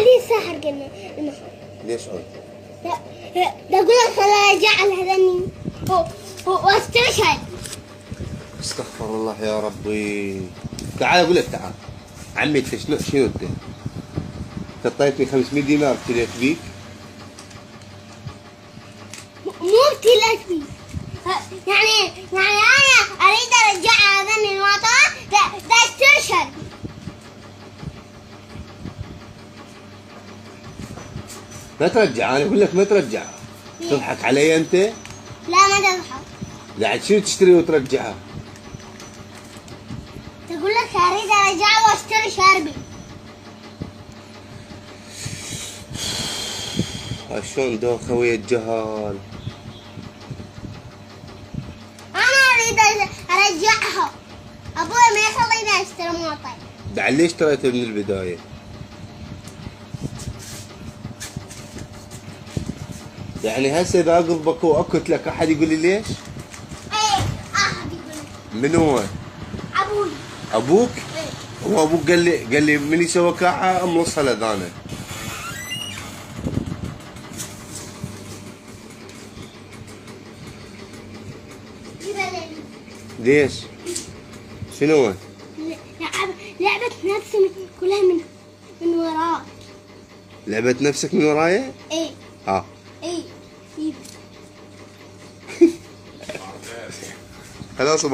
علي الساحر قلنا المحل. ليش قلت؟ ده اقول لك انا ارجع لهذني واستشهد. استغفر الله يا ربي. تعال اقول لك تعال. عمي انت شنو انت؟ اعطيتني 500 دينار ابتليت بيك؟ مو ابتليت بيك. يعني انا اريد ارجع هذني الوطن ده استشهد. ما ترجع، انا اقول لك ما ترجع. تضحك علي انت؟ لا ما تضحك. قاعد شنو تشتري وترجعها؟ تقول لك اريد ارجع واشتري شربي. شلون دوخه ويا الجهال. انا اريد ارجعها. ابوي ما يخليني اشتري موطن. بعد ليش اشتريته من البدايه؟ يعني هسه اذا اقلبك واكت لك احد يقول لي ليش؟ ايه احد يقول. من هو؟ ابوي. ابوك؟ ايه. هو ابوك قال لي من يسوى كاحه املصها الاذانه. ليش؟ شنو هو؟ لعبة نفسي كلها من وراك. لعبة نفسك من ورايا؟ ايه. ها. ايه. خلاص.